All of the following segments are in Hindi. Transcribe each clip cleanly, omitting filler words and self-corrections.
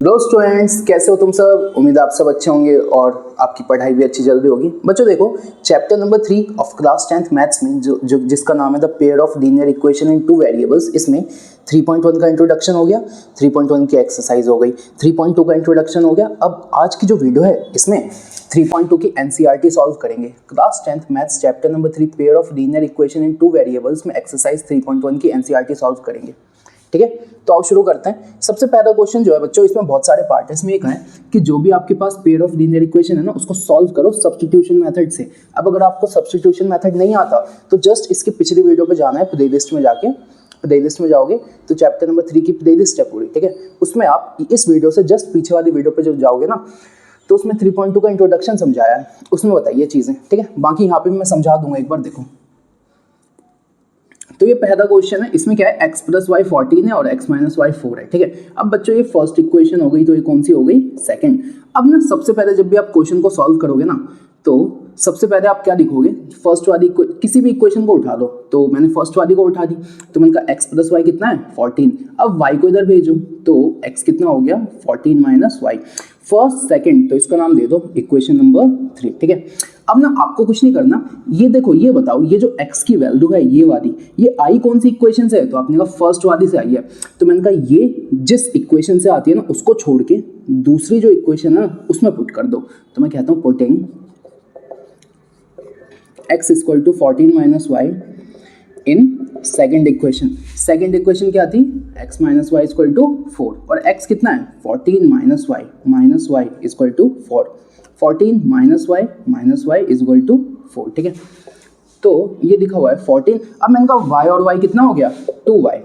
हेलो स्टूडेंट्स, कैसे हो तुम सब। उम्मीद आप सब अच्छे होंगे और आपकी पढ़ाई भी अच्छी चल रही होगी। बच्चों देखो, chapter number 3 of class 10th maths में जो जिसका नाम है the pair of linear equation in two variables, इसमें 3.1 का इंट्रोडक्शन हो गया, 3.1 की एक्सरसाइज हो गई, 3.2 का इंट्रोडक्शन हो गया। अब आज की जो वीडियो है इसमें 3.2 की एनसीईआरटी सॉल्व करेंगे। Class 10th maths chapter number 3 pair of linear equation in two variables में एक्सरसाइज 3.1 की एनसीईआरटी सॉल्व करेंगे। ठीक है, तो आओ शुरू करते हैं। सबसे पहला क्वेश्चन जो है बच्चों, इसमें बहुत सारे पार्ट है। इसमें एक है कि जो भी आपके पास पेयर ऑफ लीनियर इक्वेशन है ना, उसको सॉल्व करो सब्स्टिट्यूशन मेथड से। अब अगर आपको सब्स्टिट्यूशन मेथड नहीं आता तो जस्ट इसकी पिछली वीडियो पे जाना है, प्लेलिस्ट में जाके प्लेलिस्ट में जाओगे तो चैप्टर नंबर 3 की प्लेलिस्ट है पूरी। ठीक है, उसमें आप इस वीडियो से जस्ट पीछे वाली वीडियो पे जो जाओगे ना, तो उसमें 3.2 का इंट्रोडक्शन समझाया है, उसमें बताइए चीजें। ठीक है, बाकी यहाँ पे मैं समझा दूंगा, एक बार देखो। तो ये पहला क्वेश्चन है, इसमें क्या है, x + y 14 है और x - y 4 है। ठीक है, अब बच्चों ये फर्स्ट इक्वेशन हो गई, तो ये कौन सी हो गई, सेकंड। अब ना सबसे पहले जब भी आप क्वेश्चन को सॉल्व करोगे ना, तो सबसे पहले आप क्या लिखोगे, फर्स्ट वाली किसी भी इक्वेशन को उठा लो। तो मैंने फर्स्ट वाली को उठा दी, तो मैंने कहा x + y कितना है 14। अब y को इधर भेजो तो x कितना हो गया 14 - y। फर्स्ट सेकंड, तो इसका नाम दे दो इक्वेशन नंबर 3। ठीक है, अब ना आपको कुछ नहीं करना, ये देखो, ये बताओ, ये जो x की वैल्यू है ये वाली, ये आई कौन सी इक्वेशन से है, तो आपने कहा फर्स्ट वाली से आई है। तो मैंने कहा ये जिस इक्वेशन से आती है ना, उसको छोड़ के दूसरी जो इक्वेशन है ना उसमें पुट कर दो। तो मैं कहता हूँ putting x = 14 - y in second equation. Second equation क्या थी, x - y = 4 और x कितना है 14 - y = 4। 14 - y = 4। ठीक है, तो ये लिखा हुआ है 14। अब मैंने कहा y और y कितना हो गया 2y,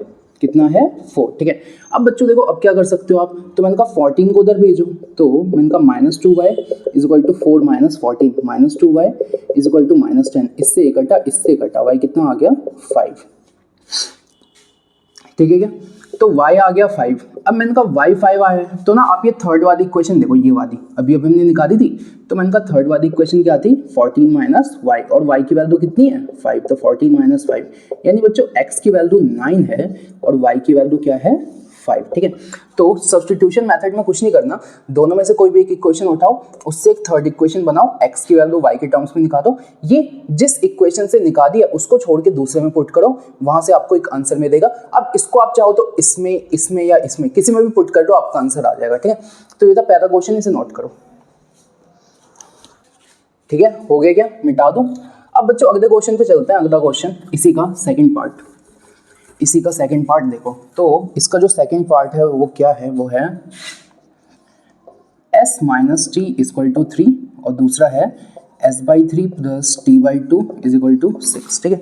कितना है 4। ठीक है, अब बच्चों देखो, अब क्या कर सकते हो आप, तो मैंने कहा 14 को उधर भेजो, तो मैंने कहा -2y = 4 - 14 -2y = -10। इससे एक कटा y कितना आ गया 5। ठीक है क्या, तो y आ गया 5। अब मैंने कहा y 5 आया है, तो ना आप ये थर्ड वाली इक्वेशन देखो, ये वाली अभी हमने निकाली थी। तो मैंने कहा थर्ड वाली इक्वेशन क्या थी 14 - y, और y की वैल्यू कितनी है 5, तो 14 - 5, यानी बच्चों x की वैल्यू 9 है और y की वैल्यू क्या है 5। ठीक है, तो सब्स्टिट्यूशन मेथड में कुछ नहीं करना, दोनों में से कोई भी एक इक्वेशन उठाओ, उससे एक थर्ड इक्वेशन बनाओ, x की वैल्यू y के टर्म्स में निकालो। ये जिस इक्वेशन से निकाली है उसको छोड़ के दूसरे में पुट करो, वहां से आपको एक आंसर मिलेगा। अब इसको आप चाहो तो इसमें या इसमें किसी में भी पुट कर दो, आपका आंसर आ जाएगा। ठीक है, तो ये था पहला क्वेश्चन, इसे नोट करो। ठीक है, हो गया क्या, मिटा दूं। अब बच्चों अगले क्वेश्चन पे चलते हैं। अगला क्वेश्चन इसी का सेकंड पार्ट देखो। तो इसका जो सेकंड पार्ट है वो क्या है, वो है s - t = 3 और दूसरा है s/3 + t/2 = 6। ठीक है,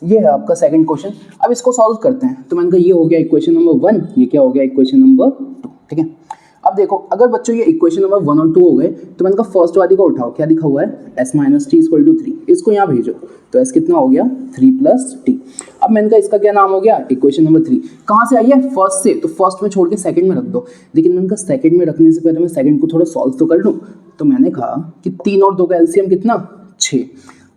ये है आपका सेकंड क्वेश्चन। अब इसको सॉल्व करते हैं। तो मैंने कहा ये हो गया इक्वेशन नंबर 1, ये क्या हो गया इक्वेशन नंबर 2। ठीक है, अब देखो, अगर बच्चों ये इक्वेशन नंबर 1 और 2 हो गए, तो मैंने कहा फर्स्ट वाली को उठाओ, क्या लिखा हुआ है s - t = 3, इसको यहाँ भेजो, तो s कितना हो गया 3 + t। अब मैंने कहा इसका क्या नाम हो गया इक्वेशन नंबर 3। कहाँ से आई है, फर्स्ट से, तो फर्स्ट में छोड़ के सेकंड में रख दो। लेकिन मैंने कहा सेकंड में रखने से पहले मैं सेकंड को थोड़ा सॉल्व तो कर लूँ। तो मैंने कहा कि 3 और 2 का एलसीएम कितना 6।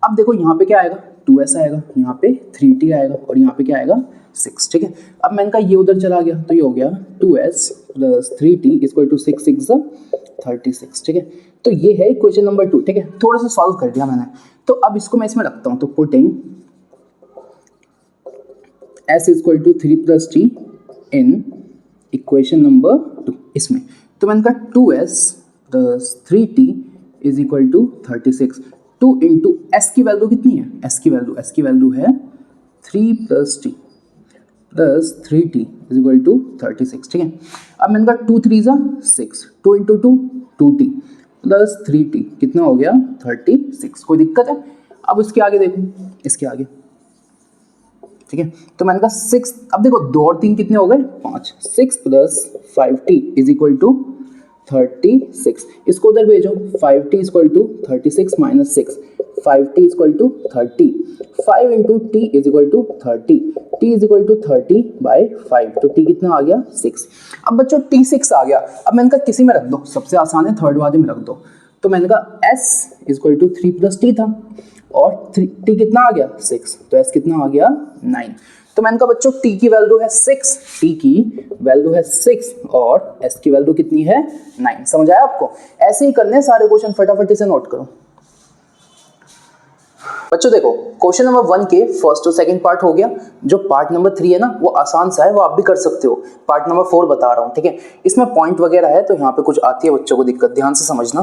अब देखो यहाँ पे क्या आएगा 2s आएगा, यहाँ पे 3t आएगा और यहाँ पे क्या आएगा 6। ठीक है, अब मैंने कहा ये उधर चला गया, तो ये हो गया 2s + 3t = 6 × 6 = 36। ठीक है, तो ये है इक्वेशन नंबर 2। ठीक है, थोड़ा सा सॉल्व कर दिया मैंने। तो अब इसको मैं इसमें रखता हूँ, तो पुटिंग s = 3 + t इन इक्वेशन नंबर 2 इसमें। तो मैंने कहा 2s + 3t = 36। 2 × s की वैल्यू कितनी है, s की वैल्यू है 3 + t + 3t = 36। ठीक है, अब मैंने कहा 2 3 = 6, 2 × 2 2t + 3t कितना हो गया 36। कोई दिक्कत है। अब इसके आगे देखो, इसके आगे। ठीक है, तो मैंने कहा 6, अब देखो 2 और 3 कितने हो गए 5, 6 + 5t = 36। इसको उधर भेजो, 5t = 36 - 6, 5t = 30, 5 × t = 30, t = 30/5, तो t कितना आ गया 6। अब बच्चों t 6 आ गया। अब मैंने कहा किसी में रख दो, सबसे आसान है थर्ड वाले में रख दो। तो मैंने कहा s = 3 + t था और t कितना आ गया 6, तो s कितना आ गया 9। तो मैंने कहा बच्चों t की वैल्यू है 6, t की वैल्यू है 6 और s की वैल्यू कितनी है 9। समझ आया आपको? ऐसे ही करने सारे क्वेश्चन, फटाफट से नोट करो बच्चों। देखो क्वेश्चन नंबर 1 के फर्स्ट और सेकंड पार्ट हो गया। जो पार्ट नंबर 3 है ना वो आसान सा है, वो आप भी कर सकते हो। पार्ट नंबर 4 बता रहा हूँ, ठीक है। इसमें पॉइंट वगैरह है तो यहाँ पे कुछ आती है बच्चों को दिक्कत, ध्यान से समझना।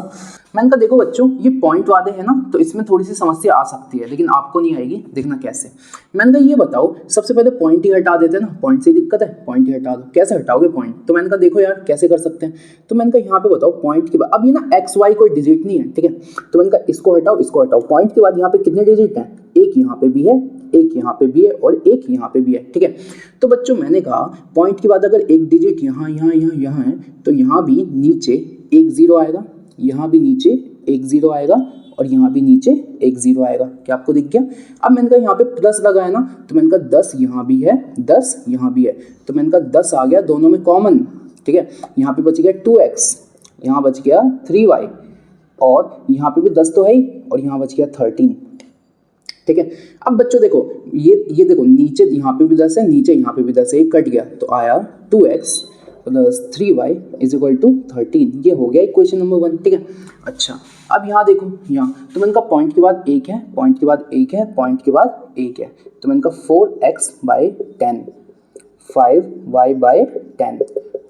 मैंने कहा देखो बच्चों ये पॉइंट वाले हैं ना तो इसमें थोड़ी सी समस्या आ सकती है, लेकिन आपको नहीं आएगी, देखना कैसे। मैंने कहा ये बताओ, सबसे पहले पॉइंट ही हटा देते हैं ना, पॉइंट से ही दिक्कत है, पॉइंट ही हटा दो। कैसे हटाओगे पॉइंट? तो मैंने कहा देखो यार कैसे कर सकते हैं। तो मैंने कहा यहाँ पे बताओ पॉइंट के बाद, अब ये ना एक्स वाई कोई डिजिट नहीं है, ठीक है। तो मैंने कहा इसको हटाओ, इसको हटाओ। पॉइंट के बाद यहाँ पे कितने डिजिट हैं? एक यहाँ पे भी है, एक यहाँ पे भी है और एक यहाँ पे भी है, ठीक है। तो बच्चों मैंने कहा पॉइंट के बाद अगर एक डिजिट यहाँ यहाँ यहाँ यहाँ है तो यहाँ भी नीचे एक जीरो आएगा, यहाँ भी नीचे एक जीरो आएगा और यहाँ भी नीचे एक जीरो आएगा। क्या आपको दिख गया? अब मैंने कहा यहाँ पे प्लस लगा है ना, तो मैंने कहा 10 यहाँ भी है, 10 यहाँ भी है, तो मैंने कहा 10 आ गया दोनों में कॉमन, ठीक है। यहाँ पे बच गया 2x, यहाँ बच गया 3y और यहाँ पे भी 10 तो है ही और यहाँ बच गया 13, ठीक है। अब बच्चों देखो ये देखो नीचे यहाँ पे भी 10 है, नीचे यहाँ पे भी 10 है, कट गया तो आया 2x plus 3y is equal to 13। ये हो गया इक्वेशन नंबर 1, ठीक है। अच्छा अब यहाँ देखो, यहाँ तो मैंने कहा पॉइंट के बाद एक है, पॉइंट के बाद एक है, पॉइंट के बाद एक है, तो मैंने कहा 4x by 10, 5y by 10,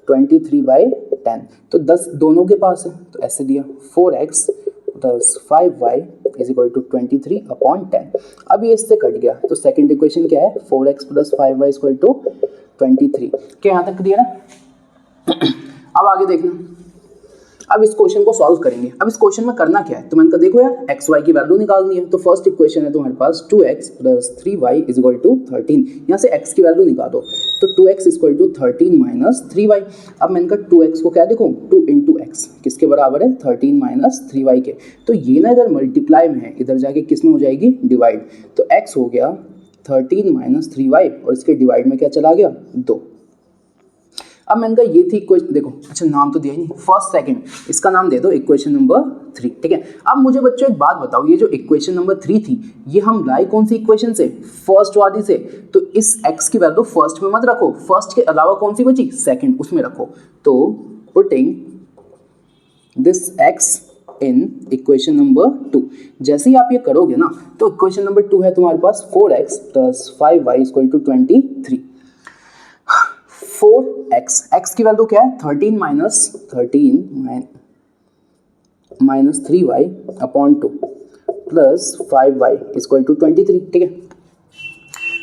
23 by 10, तो 10 दोनों के पास है तो ऐसे दिया 4x plus 5y is equal to 23 upon 10। अब ये इससे कट गया तो सेकंड इक्वेशन क्या है? 4x plus 5y is equal to 23। क्या यहाँ तक क्लियर है? अब आगे देखना, अब इस क्वेश्चन को सॉल्व करेंगे। अब इस क्वेश्चन में करना क्या है? तो मैंने कहा देखो यार एक्स वाई की वैल्यू निकालनी है। तो फर्स्ट इक्वेशन है तुम्हारे पास 2x plus 3y is equal to 13। यहाँ से x की वैल्यू निकालो तो 2x is equal to 13 minus 3y। अब मैंने कहा 2x को क्या लिखूँ? 2 इंटू एक्स किसके बराबर है? 13 माइनस 3y के। तो ये ना इधर मल्टीप्लाई में है, इधर जाके किस में हो जाएगी? डिवाइड। तो x हो गया 13 माइनस 3y और इसके डिवाइड में क्या चला गया? 2। अब मैंने कहा ये थी इक्वेशन, देखो अच्छा नाम तो दिया ही नहीं, फर्स्ट सेकंड, इसका नाम दे दो इक्वेशन नंबर 3, ठीक है। अब मुझे बच्चों एक बात बताओ, ये जो इक्वेशन नंबर 3 थी ये हम लाई कौन सी इक्वेशन से? फर्स्ट वाली से। तो इस x की वैल्यू फर्स्ट में मत रखो, फर्स्ट के अलावा कौन सी बची? सेकंड, उसमें रखो। तो putting this x in equation number 2, जैसे ही आप ये करोगे ना तो इक्वेशन नंबर 2 है तुम्हारे पास 4x plus 5y equal to 23। 4x, x की वैल्यू क्या है? 13 minus 3y upon 2 plus 5y equal to 23, ठीक है।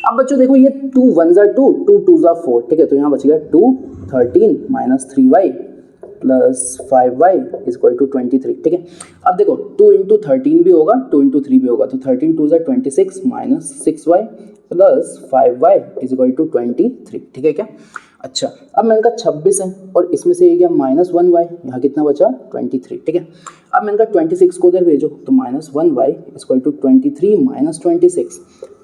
अब बच्चों देखो ये 2 1 2, 2 2 4, ठीक है। तो यहाँ बच गया 2 13 minus 3y plus 5y equal to 23, ठीक है। अब देखो 2 इंटू 13 भी होगा, 2 इंटू 3 भी होगा, तो 13 2 26 minus 6y plus 5y is equal to 23, ठीक है क्या? अच्छा अब मैंने कहा 26 है और इसमें से ये गया माइनस 1y, यहाँ कितना बचा? 23, ठीक है। अब मैंने कहा 26 को उधर भेजो तो minus 1y equal to 23 minus 26,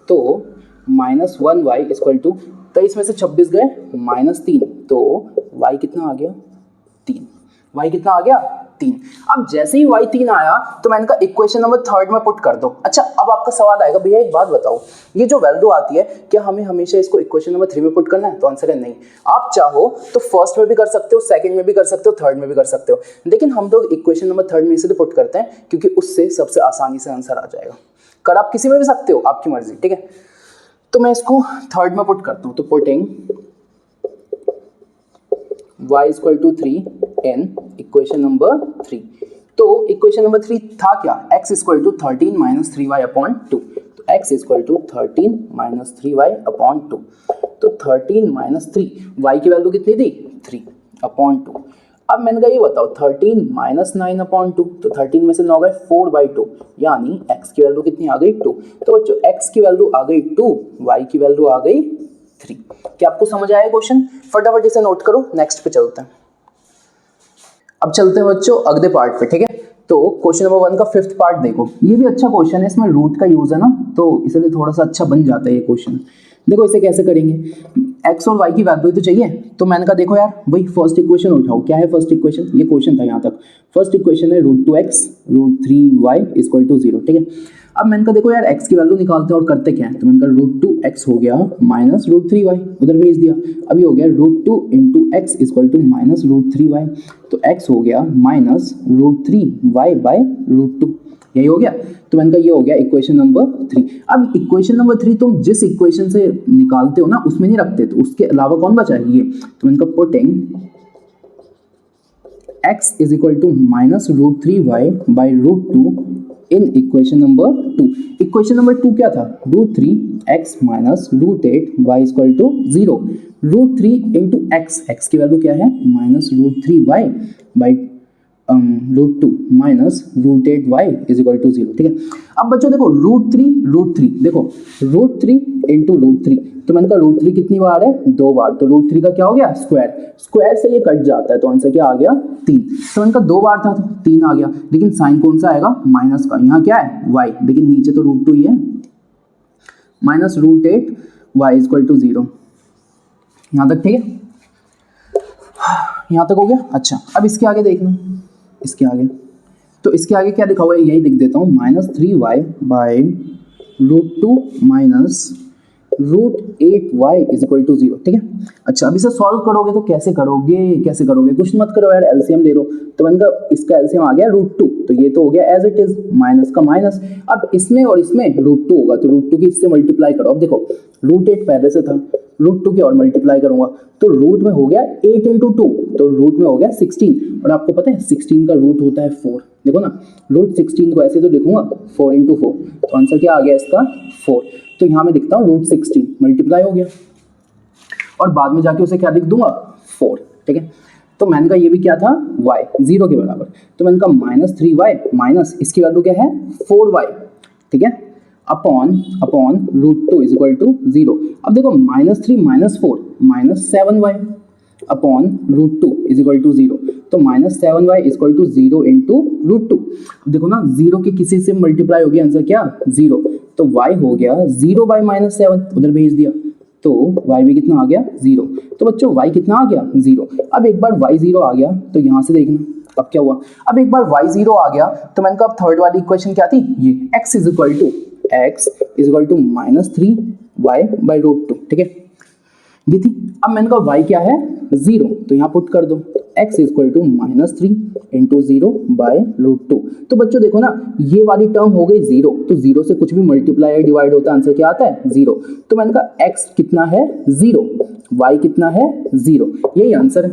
तो माइनस 1y इक्वल टू 23 में से 26 गए -3, तो y कितना आ गया? 3। y कितना आ गया? 3। अब जैसे ही y 3 आया तो मैंने कहा इक्वेशन नंबर 3 में पुट कर दो। अच्छा अब आपका सवाल आएगा भैया एक बात बताओ, ये जो वैल्यू आती है क्या हमें हमेशा इसको इक्वेशन नंबर 3 में पुट करना है? तो आंसर है नहीं। आप चाहो तो फर्स्ट में भी कर सकते हो, सेकंड में भी कर सकते हो, थर्ड में भी कर सकते हो, लेकिन हम लोग इक्वेशन नंबर 3 में इसलिए पुट करते हैं क्योंकि उससे सबसे आसानी से आंसर आ जाएगा। कर आप किसी में भी सकते हो, आपकी मर्जी, ठीक है। तो मैं इसको थर्ड में पुट करता हूँ, तो putting y equal to 3 in equation number 3। तो इक्वेशन नंबर 3 था क्या? x equal to 13 minus 3y upon 2, तो x equal to 13 minus 3y upon 2, तो 13 माइनस 3, y की वैल्यू कितनी थी? 3 अपॉन 2। अब मैंने कहा ये बताओ 13 माइनस 9 अपॉन 2, तो 13 में से 9 गए 4/2, यानी x की वैल्यू कितनी आ गई? 2। तो बच्चों x की वैल्यू आ गई 2, y की वैल्यू आ गई 3। क्या आपको समझ आया क्वेश्चन? फटाफट इसे नोट करो, नेक्स्ट पे चलते हैं। अब चलते हैं बच्चों अगले पार्ट पे, ठीक है। तो क्वेश्चन नंबर 1 का 5th पार्ट देखो, ये भी अच्छा क्वेश्चन है, इसमें रूट का यूज है ना तो इसलिए थोड़ा सा अच्छा बन जाता है ये क्वेश्चन। देखो इसे कैसे करेंगे, x और y की वैल्यू तो चाहिए, तो मैंने कहा देखो यार भाई फर्स्ट इक्वेशन उठाओ। क्या है फर्स्ट इक्वेशन? ये क्वेश्चन था यहाँ तक। फर्स्ट इक्वेशन है √2x √3y इक्वल टू 0, ठीक है। अब मैंने कहा देखो यार x की वैल्यू निकालते हैं और करते क्या है, तो मैंने कहा √2x हो गया माइनस √3y, उधर भेज दिया। अभी हो गया √2 into x equal to minus √3y, तो x हो गया माइनस √3y बाय √2, यही हो गया। तो मैंने कहा ये हो गया इक्वेशन नंबर 3। अब इक्वेशन नंबर 3 तुम जिस इक्वेशन से निकालते हो ना उसमें नहीं रखते, तो उसके अलावा कौन बचा है ये, तो मैंने कहा putting x is equal to minus √3y by √2 in equation number 2। Equation number 2 क्या था, √3x minus √8y equal to 0। √3 into x की वैल्यू क्या है minus √3y by √2 minus √8y is equal to 0, ठीक है। अब बच्चों देखो √3 देखो √3 इंटू √3, तो मैंने कहा √3 कितनी बार है, 2 बार, तो √3 का क्या हो गया स्क्वायर से ये कट जाता है, तो आंसर क्या आ गया 3। तो मैंने कहा 2 बार था तो 3 आ गया, लेकिन साइन कौन सा आएगा माइनस का, यहाँ क्या है y, लेकिन नीचे तो √2 ही है, minus √8y is equal to 0। यहाँ तक ठीक है, यहाँ तक हो गया। अच्छा अब इसके आगे देखना, इसके आगे, तो इसके आगे क्या लिखा हुआ है यही लिख देता हूँ, minus 3y by √2 minus √8y is equal to 0, ठीक है। अच्छा अब इसे सॉल्व करोगे तो कैसे करोगे, कुछ मत करो यार, एलसीएम दे दो। तो मैंने कहा इसका एलसीएम आ गया √2, तो ये तो हो गया एज इट इज, माइनस का माइनस। अब इसमें और इसमें √2 होगा, तो √2 की इससे मल्टीप्लाई करो। अब देखो √8 पहले से था, √2 की और मल्टीप्लाई करूंगा, तो रूट में हो गया 8 इंटू 2, तो रूट में हो गया 16। और आपको पता है 16 का रूट होता है 4, देखो ना, √16 को ऐसे तो लिखूंगा 4 इंटू 4, तो आंसर क्या आ गया इसका 4। तो यहाँ मैं लिखता हूँ √16 मल्टीप्लाई हो गया, और बाद में जाके उसे क्या लिख दूंगा 4, ठीक है। तो मैंने कहा ये भी क्या था y 0 के बराबर, तो मैंने कहा माइनस 3y माइनस इसकी वैल्यू क्या है 4y, ठीक है, अपॉन √2 इज इक्वल टू 0। अब देखो -3 - 4 -7y upon √2 is equal to 0, तो -7y is equal to 0 into √2। देखो ना 0 के किसी से मल्टीप्लाई हो गया, आंसर क्या 0, तो y हो गया 0 बाई -7, उधर भेज दिया, तो y भी कितना आ गया 0। तो बच्चों y कितना आ गया 0। अब एक बार y 0 आ गया तो यहाँ से देखना अब क्या हुआ। अब एक बार y 0 आ गया तो मैंने कहा अब थर्ड वाली इक्वेशन क्या थी, ये x is equal to -3y by √2, ठीक है, ये थी। अब मैंने कहा y क्या है 0, तो यहाँ पुट कर दो, x is equal to -3 into 0 by √2। तो बच्चों देखो ना ये वाली टर्म हो गई 0, तो 0 से कुछ भी मल्टीप्लाई या डिवाइड होता है आंसर क्या आता है 0। तो मैंने कहा x कितना है 0, y कितना है 0, यही आंसर है।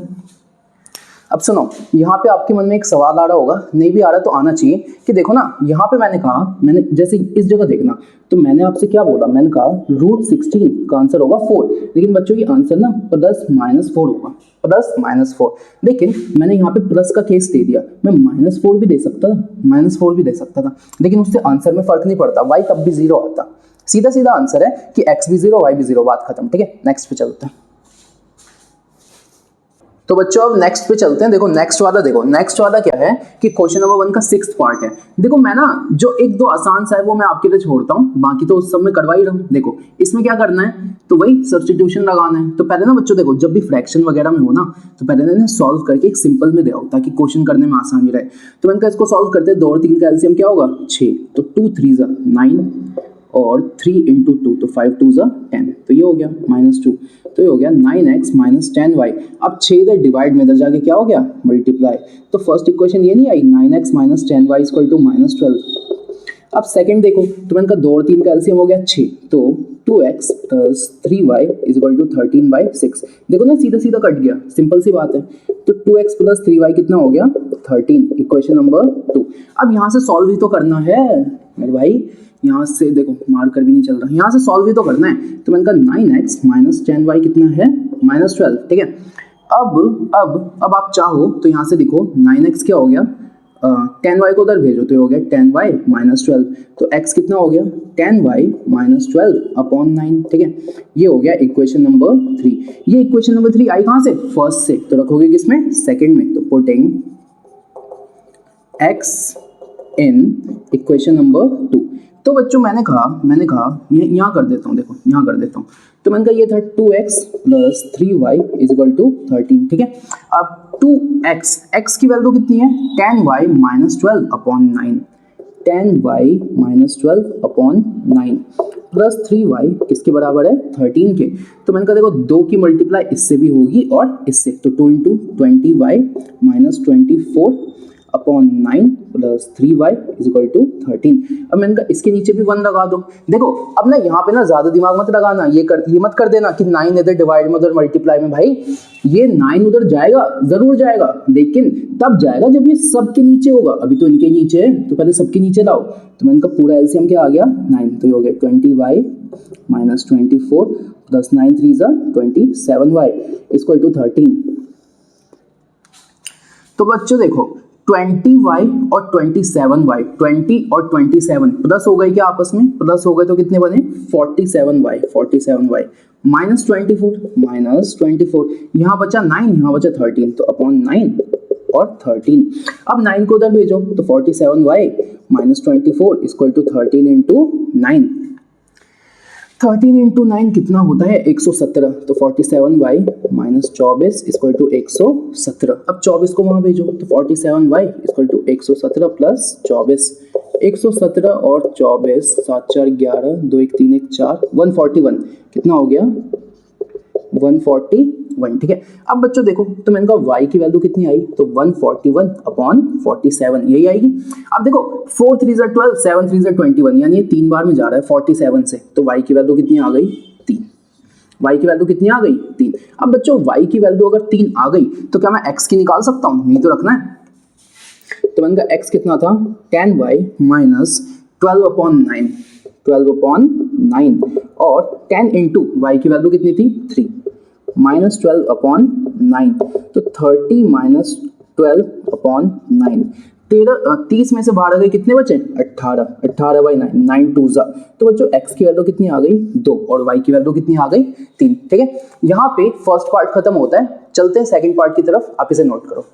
अब सुनो, यहाँ पे आपके मन में एक सवाल आ रहा होगा, नहीं भी आ रहा तो आना चाहिए, कि देखो ना यहाँ पे मैंने जैसे इस जगह देखना, तो मैंने आपसे क्या बोला, मैंने कहा √16 का आंसर होगा 4, लेकिन बच्चों ये आंसर ना +-4 होगा, +-4। लेकिन मैंने यहाँ पे प्लस का केस दे दिया, मैं -4 भी दे सकता था, लेकिन उससे आंसर में फर्क नहीं पड़ता, y तब भी 0 आता, सीधा आंसर है कि x भी 0 y भी 0, बात खत्म, ठीक है। नेक्स्ट पे चलते हैं। तो बच्चों अब नेक्स्ट पे चलते हैं। देखो नेक्स्ट वाला क्या है कि क्वेश्चन नंबर 1 का 6th पार्ट है। देखो मैं ना जो एक दो आसान सा है वो मैं आपके लिए छोड़ता हूँ, बाकी तो उस सब में करवा ही रहा हूँ। देखो इसमें क्या करना है, तो वही सब्स्टिट्यूशन लगाना है। तो पहले ना बच्चों देखो जब भी फ्रैक्शन वगैरह में हो ना, तो पहले ना सॉल्व करके एक सिंपल में ले आओ ताकि क्वेश्चन करने में आसानी रहे। तो मैंने कहा इसको सॉल्व करते हैं, 2 और 3 का एलसीएम क्या होगा 6, तो 2 3 ज़ा 9 और 3 इंटू 2, तो 5 2 ज़ा 10, तो ये हो गया -2, तो ये हो गया 9x - 10y। अब 6 इधर डिवाइड में, इधर जाके क्या हो गया मल्टीप्लाई, तो फर्स्ट इक्वेशन ये नहीं आई 9x - 10y इक्वल टू -12। अब सेकंड देखो, तो मैंने कहा 2 और 3 का एलसीएम हो गया 6, तो 2x + 3y इक्वल टू 13/6। देखो ना सीधा कट गया, सिंपल सी बात है। तो 2x + 3y कितना हो गया 13, इक्वेशन नंबर 2। अब यहाँ से सॉल्व ही तो करना है मेरे भाई, यहाँ से देखो मार्कर भी नहीं चल रहा, यहाँ से सॉल्व ही तो करना है। तो मैंने कहा 9x - 10y कितना है -12, ठीक है। अब आप चाहो तो यहाँ से देखो 9x क्या हो गया, 10y को उधर भेजो तो ये हो गया 10y - 12, तो x कितना हो गया 10y - 12 अपॉन 9, ठीक है। ये हो गया इक्वेशन नंबर 3। ये इक्वेशन नंबर 3 आई कहाँ से, फर्स्ट से, तो रखोगे किसमें सेकंड में, तो पुटिंग x इन इक्वेशन नंबर 2। तो बच्चों मैंने कहा ये यहाँ कर देता हूँ, देखो यहाँ कर देता हूँ। तो मैंने कहा ये था 2x + 3y इक्वल टू 13, ठीक है। अब 2x, x की वैल्यू कितनी है 10y - 12 upon 9, 10y minus 12 upon 9 plus 3y किसके बराबर है 13 के। तो मैंने कहा देखो 2 की मल्टीप्लाई इससे भी होगी और इससे, तो 2 into 20y minus 24 upon 9 plus 3y is equal to 13। अब मैंने कहा इसके नीचे भी 1 लगा दो। देखो अब ना यहाँ पे ना ज्यादा दिमाग मत लगाना, ये मत कर देना कि 9 इधर डिवाइड में उधर मल्टीप्लाई में। भाई ये 9 उधर जाएगा, जरूर जाएगा, लेकिन तब जाएगा जब ये सबके नीचे होगा। अभी तो इनके नीचे है, तो पहले सबके नीचे लाओ। तो मैंने कहा पूरा एलसीएम क्या आ गया 9, तो ये हो गया 20y माइनस 24 प्लस 9 3 जा 27y इक्वल टू 13। तो बच्चों देखो 20y और 27y, 20 और 27 प्लस हो गए क्या आपस में, प्लस हो गए तो कितने बने 47y माइनस 24 यहाँ बचा 9, यहाँ बचा 13, तो अपॉन 9 और 13। अब 9 को उधर भेजो तो 47y minus 24 equal to 13 into 9। 13 into 9 कितना होता है 117, तो 47y माइनस 24 इक्वल टू 117। अब 24 को वहां भेजो तो 47y इक्वल टू 117 प्लस 24, 117 और 24 7 4 11 2 1 3 1 4 141 कितना हो गया 141। ठीक है। अब बच्चों देखो तो मैंने कहा y की वैल्यू कितनी आई, तो 141 अपॉन 47 यही आएगी। अब देखो 4 3 जा 12 7 3 जा 21, यानी ये 3 बार में जा रहा है 47 से, तो y की वैल्यू कितनी आ गई 3। y की वैल्यू कितनी आ गई 3। अब बच्चों y की वैल्यू अगर 3 आ गई तो क्या मैं x की निकाल सकता हूँ, यही तो रखना है। तो मैंने कहा x कितना था 10y माइनस 12 अपॉन 9 और 10 इंटू y की वैल्यू कितनी थी 3 माइनस 12 अपॉन 9, तो 30 माइनस 12 अपॉन 9। 30 में से बाहर आ गए कितने बचे 18 बाई 9 9 2 जा, तो बच्चों x की वैल्यू कितनी आ गई 2 और y की वैल्यू कितनी आ गई 3। ठीक है, यहाँ पे फर्स्ट पार्ट खत्म होता है। चलते हैं सेकंड पार्ट की तरफ, आप इसे नोट करो।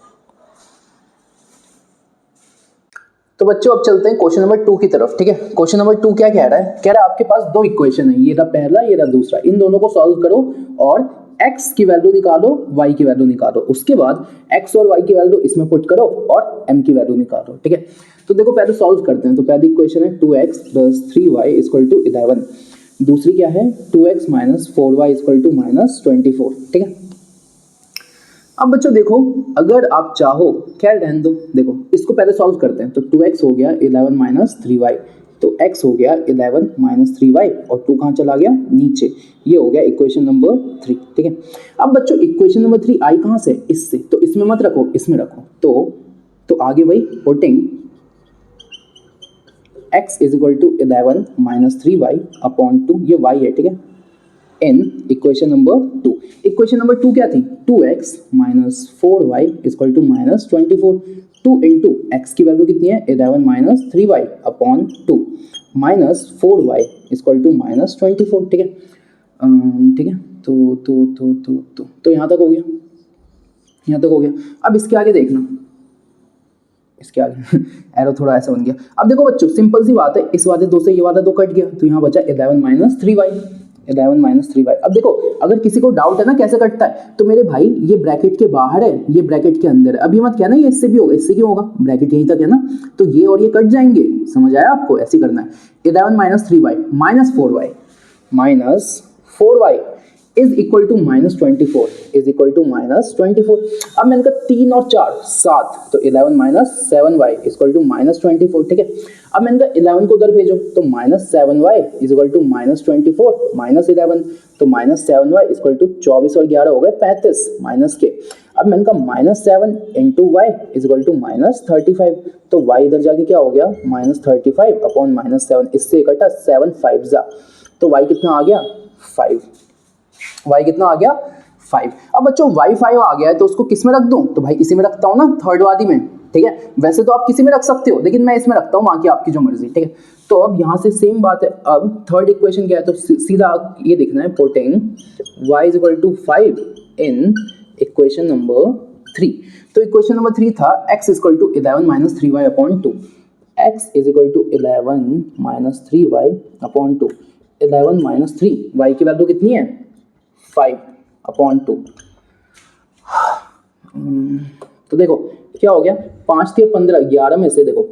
तो बच्चों अब चलते हैं क्वेश्चन नंबर 2 की तरफ। ठीक है, क्वेश्चन नंबर 2 क्या कह रहा है, कह रहा है आपके पास दो इक्वेशन है, ये रहा पहला ये रहा दूसरा, इन दोनों को सॉल्व करो और x की वैल्यू निकालो y की वैल्यू निकालो, उसके बाद x और y की वैल्यू इसमें पुट करो और m की वैल्यू निकालो। ठीक है, तो देखो पहले सॉल्व करते हैं। तो पहली इक्वेशन है 2x plus 3y equal to 11, दूसरी क्या है 2x minus 4y equal to minus 24। ठीक है, अब बच्चों देखो अगर आप चाहो, खैर रहने दो, देखो इसको पहले सॉल्व करते हैं। तो 2x हो गया 11 माइनस 3y, तो x हो गया 11 माइनस 3y और 2 कहाँ चला गया नीचे, ये हो गया इक्वेशन नंबर 3। ठीक है, अब बच्चों इक्वेशन नंबर 3 आई कहाँ से, इससे, तो इसमें मत रखो इसमें रखो। तो आगे वही putting x is equal to 11 minus 3y upon 2, ये y है। ठीक है, in equation number 2। Equation number 2 क्या थी 2x minus 4y equal to minus 24। 2 into x की वैल्यू कितनी है 11 minus 3y upon 2 minus 4y equal to minus 24। ठीक है, ठीक है, तो यहाँ तक हो गया, यहाँ तक हो गया। अब इसके आगे देखना, इसके आगे एरो थोड़ा ऐसा बन गया। अब देखो बच्चों सिंपल सी बात है, इस वाले 2 से ये वाला 2 कट गया, तो यहाँ बचा 11 माइनस 3y, 11 माइनस 3y। अब देखो अगर किसी को डाउट है ना कैसे कटता है, तो मेरे भाई ये ब्रैकेट के बाहर है, ये ब्रैकेट के अंदर है। अभी मत कहना ये इससे भी होगा, इससे क्यों होगा, ब्रैकेट यहीं तक है ना, तो ये और ये कट जाएंगे। समझ आया आपको, ऐसे करना है। 11 minus 3y minus 4y is equal to minus 24 is equal to minus 24। अब मैंने कहा 3 और 4 7, तो 11 minus 7y equal to minus 24। ठीक है, अब मैंने कहा 11 को उधर भेजो, तो minus 7y is equal to minus 24 minus 11, तो माइनस 7y इक्वल टू 24 और 11 हो गए 35 माइनस के। अब मैंने कहा minus 7 into y is equal to minus 35, तो y इधर जाके क्या हो गया माइनस 35 अपॉन माइनस 7, इससे कटा 7 5 जा, तो y कितना आ गया 5, y कितना आ गया 5। अब बच्चों y 5 आ गया है तो उसको किस में रख दूं, तो भाई इसी में रखता हूं ना, थर्ड वाली में। ठीक है, वैसे तो आप किसी में रख सकते हो, लेकिन मैं इसमें रखता हूं, बाकी आपकी जो मर्जी। ठीक है, तो अब यहां से सेम बात है। अब थर्ड इक्वेशन क्या है, तो सीधा ये देखना है, putting y is equal to 5 in equation number 3। तो इक्वेशन नंबर 3 था x is equal to 11 minus 3y upon 2, x is equal to 11 minus 3y upon 2, 11 minus 3, y की वैल्यू कितनी है 5 अपॉन 2। तो देखो क्या हो गया, 5 3 15, 11 में से देखो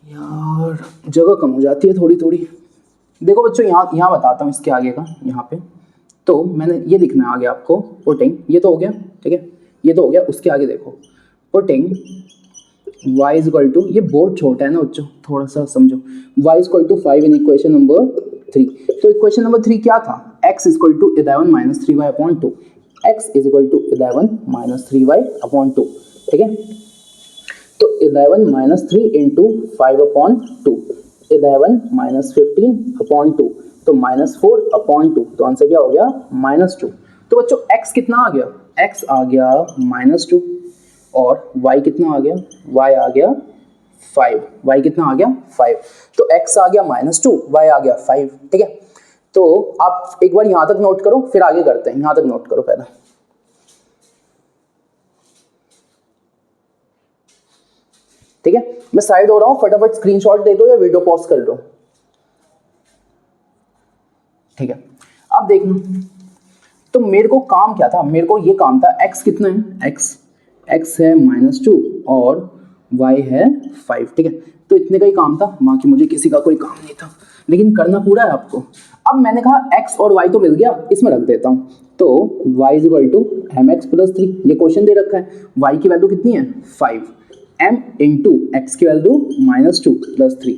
यार जगह कम हो जाती है थोड़ी थोड़ी। देखो बच्चों यहाँ बताता हूँ इसके आगे का। यहाँ पे तो मैंने ये लिखना है आगे आपको, पुटिंग, ये तो हो गया, ठीक है, ये तो हो गया। उसके आगे देखो, putting y is equal to, ये बोर्ड छोटा है ना बच्चों, थोड़ा सा समझो, y is equal to 5 in equation number 3। तो इक्वेशन नंबर 3 क्या था, x is equal to 11 minus 3y upon 2, x is equal to 11 minus 3y upon 2, ठीक है। तो 11 minus 3 into 5 upon 2, 11 minus 15 upon 2, तो माइनस 4 अपॉन 2, तो आंसर क्या हो गया -2। तो बच्चों x कितना आ गया, x आ गया -2, और y कितना आ गया, y आ गया 5, y कितना आ गया 5, तो x आ गया -2, y आ गया 5, ठीक है। तो आप एक बार यहां तक नोट करो, फिर आगे करते हैं। यहां तक नोट करो पहले, ठीक है। मैं साइड हो रहा हूं, फटाफट स्क्रीनशॉट दे दो या वीडियो पॉज कर दो, ठीक है। अब देखना, तो मेरे को काम क्या था, मेरे को ये काम था, x कितना है, x है -2 और y है 5, ठीक है। तो इतने का ही काम था, बाकी मुझे किसी का कोई काम नहीं था, लेकिन करना पूरा है आपको। अब मैंने कहा x और y तो मिल गया, इसमें रख देता हूं। तो y is equal to mx plus 3, ये क्वेश्चन दे रखा है, y की वैल्यू कितनी है 5, m इंटू x की वैल्यू -2 प्लस 3,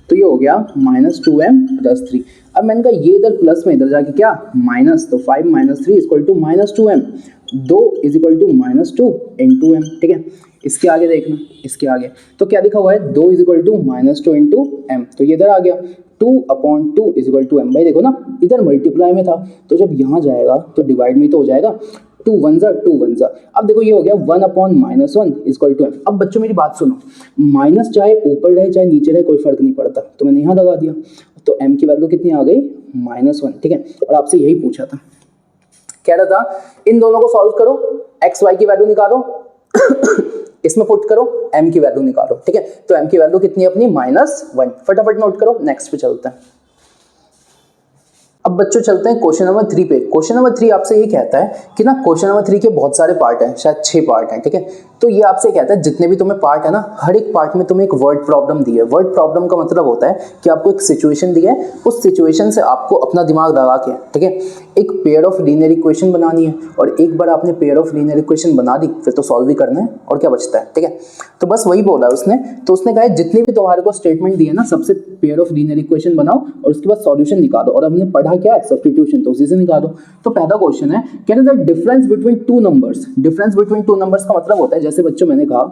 तो ये हो गया -2m प्लस 3। अब मैंने कहा ये इधर प्लस में इधर जाके क्या माइनस, तो 5 minus 3 equal to -2m, 2 is equal to -2 into m, ठीक है। इसके आगे देखना, इसके आगे तो क्या लिखा हुआ है, 2 is equal to -2 into m, तो ये इधर आ गया 2/2 इज इक्वल टू m। भाई देखो ना, इधर मल्टीप्लाई में था, तो जब यहाँ जाएगा तो डिवाइड में तो हो जाएगा, 2 1 जा। अब देखो ये हो गया 1/-1 इज इक्वल टू m। अब बच्चों मेरी बात सुनो, माइनस चाहे ऊपर रहे चाहे नीचे रहे कोई फर्क नहीं पड़ता, तो मैंने यहाँ लगा दिया, तो m की वैल्यू कितनी आ गई -1, ठीक है। और आपसे यही पूछा था, कह रहा था इन दोनों को सॉल्व करो, x y की वैल्यू निकालो इसमें पुट करो, m की वैल्यू निकालो, ठीक है। तो m की वैल्यू कितनी है अपनी -1, फटाफट नोट करो, नेक्स्ट पे चलते हैं। अब बच्चों चलते हैं क्वेश्चन नंबर 3 पे। क्वेश्चन नंबर 3 आपसे ये कहता है कि ना, क्वेश्चन नंबर 3 के बहुत सारे पार्ट हैं, शायद 6 पार्ट हैं, ठीक है। तो ये आपसे कहता है जितने भी तुम्हें पार्ट है ना, हर एक पार्ट में तुम्हें एक वर्ड प्रॉब्लम दी है। वर्ड प्रॉब्लम का मतलब होता है कि आपको एक सिचुएशन दी है, उस सिचुएशन से आपको अपना दिमाग लगा के, ठीक है, एक पेयर ऑफ लीनियर इक्वेशन बनानी है, और एक बार आपने पेयर ऑफ लीनियर इक्वेशन बना दी फिर तो सॉल्व ही करना है, और क्या बचता है, ठीक है। तो बस वही बोला है उसने। तो उसने कहा है जितनी भी तुम्हारे को स्टेटमेंट दी है ना, सबसे पेयर ऑफ लीनियर इक्वेशन बनाओ और उसके बाद सॉल्यूशन निकालो, और हमने पढ़ा क्या है, सब्स्टिट्यूशन, तो उसी से निकालो। तो पहला क्वेश्चन है, कहते हैं difference between two numbers. Difference between two numbers का मतलब होता है, जैसे बच्चों मैंने कहा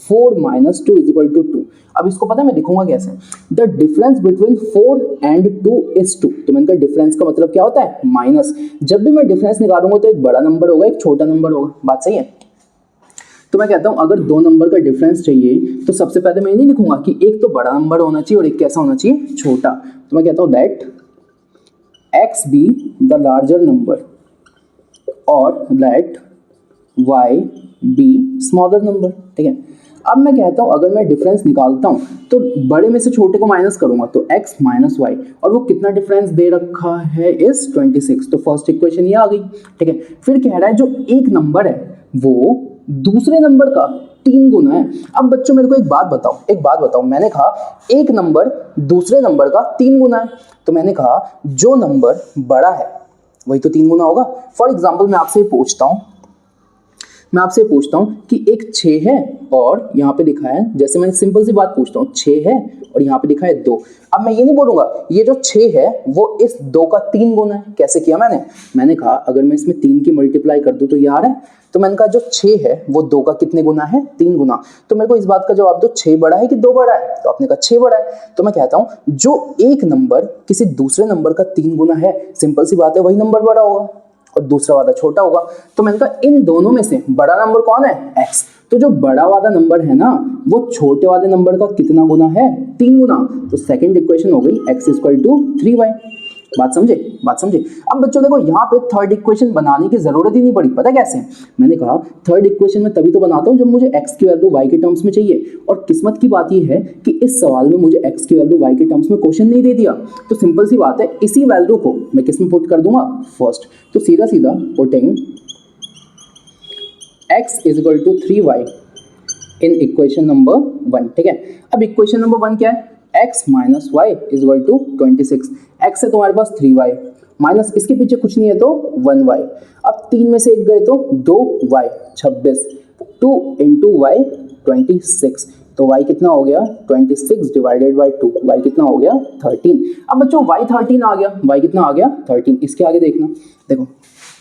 4 - 2 इज इक्वल टू 2। अब इसको पता है मैं लिखूंगा कैसे, the difference between 4 and 2 is 2। तो मैंने कहा डिफरेंस का मतलब क्या होता है, माइनस। जब भी मैं डिफरेंस निकालूंगा तो एक बड़ा नंबर होगा, एक छोटा नंबर होगा, बात सही है। तो मैं कहता हूं अगर दो नंबर का डिफरेंस चाहिए तो सबसे पहले मैं नहीं लिखूंगा कि एक तो बड़ा नंबर होना चाहिए और एक कैसा होना चाहिए, छोटा। तो मैं कहता हूं that x be the larger number और let y be smaller number, ठीक है। अब मैं कहता हूं अगर मैं डिफरेंस निकालता हूं तो बड़े में से छोटे को माइनस करूंगा, तो x माइनस वाई, और वो कितना डिफरेंस दे रखा है इस 26। तो फर्स्ट इक्वेशन ये आ गई, ठीक है। फिर कह रहा है जो एक नंबर है वो दूसरे नंबर का 3 गुना है। अब बच्चों मेरे को एक बात बताओ, मैंने कहा एक नंबर दूसरे नंबर का 3 गुना है, तो मैंने कहा जो नंबर बड़ा है वही तो 3 गुना होगा। फॉर एग्जाम्पल मैं आपसे पूछता हूं कि एक 6 है और यहाँ पे लिखा है, जैसे मैंने सिंपल सी बात पूछता हूँ, 6 है और यहाँ पे लिखा है 2। अब मैं ये नहीं बोलूंगा ये जो 6 है वो इस 2 का 3 गुना है। कैसे किया मैंने कहा अगर मैं इसमें 3 की मल्टीप्लाई कर दूं तो ये आ रहा है, तो मैंने कहा जो 6 है वो 2 का कितने गुना है, 3 गुना। तो मेरे को इस बात का जवाब दो, 6 बड़ा है कि 2 बड़ा है, तो आपने कहा 6 बड़ा है। तो मैं कहता हूं जो एक नंबर किसी दूसरे नंबर का 3 गुना है, सिंपल सी बात है वही नंबर बड़ा होगा और दूसरा वाला छोटा होगा। तो मैंने कहा इन दोनों में से बड़ा नंबर कौन है, x। तो जो बड़ा वाला नंबर है ना वो छोटे वाले नंबर का कितना गुना है, 3 गुना। तो सेकंड इक्वेशन हो गई x इक्वल टू 3y। बात समझे। अब बच्चों देखो यहाँ पे थर्ड इक्वेशन बनाने की जरूरत ही नहीं पड़ी। पता कैसे, मैंने कहा थर्ड इक्वेशन में तभी तो बनाता हूँ जब मुझे x की वैल्यू y के टर्म्स में चाहिए, और किस्मत की बात यह है कि इस सवाल में मुझे x की वैल्यू y के टर्म्स में क्वेश्चन नहीं दे दिया। तो सिंपल सी बात है, इसी वैल्यू को मैं किस में पुट कर दूंगा, फर्स्ट। तो सीधा सीधा putting x is equal to 3y in equation number 1, ठीक है। अब इक्वेशन नंबर 1 क्या है, x minus y is equal to 26। x है तुम्हारे पास 3y माइनस इसके पीछे कुछ नहीं है तो 1y। अब 3 में से 1 गए तो 2y 26, 2 इंटू वाई 26, तो y कितना हो गया 26 डिवाइडेड बाई 2, y कितना हो गया 13। अब बच्चों y 13 आ गया, y कितना आ गया 13। इसके आगे देखना, देखो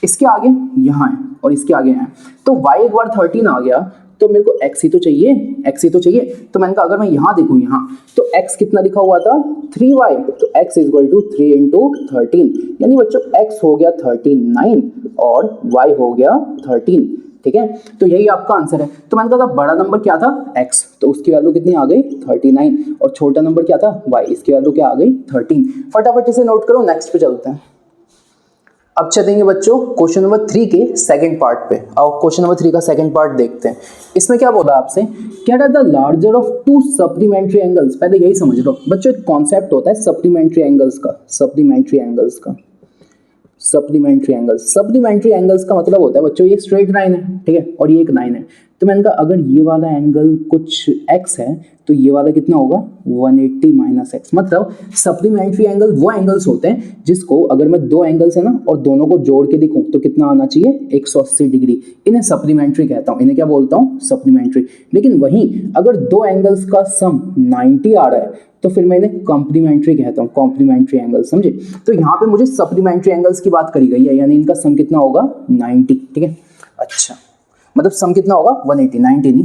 इसके आगे यहाँ है और इसके आगे यहाँ है, तो y एक बार 13 आ गया तो मेरे को x ही तो चाहिए, x ही तो चाहिए। तो मैंने कहा अगर मैं यहाँ देखूँ यहाँ तो x कितना लिखा हुआ था 3y, तो x is equal to 3 into 13, यानी बच्चों x हो गया 39 और y हो गया 13, ठीक है। तो यही आपका आंसर है। तो मैंने कहा था बड़ा नंबर क्या था x, तो उसकी वैल्यू कितनी आ गई 39, और छोटा नंबर क्या था y, इसकी वैल्यू क्या आ गई 13। फटाफट इसे नोट करो, नेक्स्ट पे चलते हैं। अब चलेंगे बच्चों क्वेश्चन नंबर 3 के सेकंड पार्ट पे। और क्वेश्चन नंबर 3 का सेकंड पार्ट देखते हैं। इसमें क्या बोला आपसे, क्या the larger of to supplementary angles. पहले यही समझ लो बच्चों, एक कॉन्सेप्ट होता है सप्लीमेंट्री एंगल्स का, सप्लीमेंट्री एंगल्स का, सप्लीमेंट्री एंगल्स। सप्लीमेंट्री एंगल्स का मतलब होता है बच्चों ये स्ट्रेट लाइन है, ठीक है, और ये एक लाइन है। तो मैंने कहा अगर ये वाला एंगल कुछ x है तो ये वाला कितना होगा 180 माइनस एक्स। मतलब सप्लीमेंट्री एंगल वो एंगल्स होते हैं जिसको अगर मैं दो एंगल्स है ना और दोनों को जोड़ के दिखूं तो कितना आना चाहिए 180 डिग्री। इन्हें सप्लीमेंट्री कहता हूं, इन्हें क्या बोलता हूं सप्लीमेंट्री। लेकिन वहीं अगर दो एंगल्स का सम 90 आ रहा है तो फिर मैं इन्हें कॉम्प्लीमेंट्री कहता हूं, कॉम्प्लीमेंट्री एंगल, समझे। तो यहाँ पे मुझे सप्लीमेंट्री एंगल्स की बात करी गई है, यानी इनका सम कितना होगा 90, ठीक है। अच्छा मतलब सम कितना होगा 180, 90 नहीं,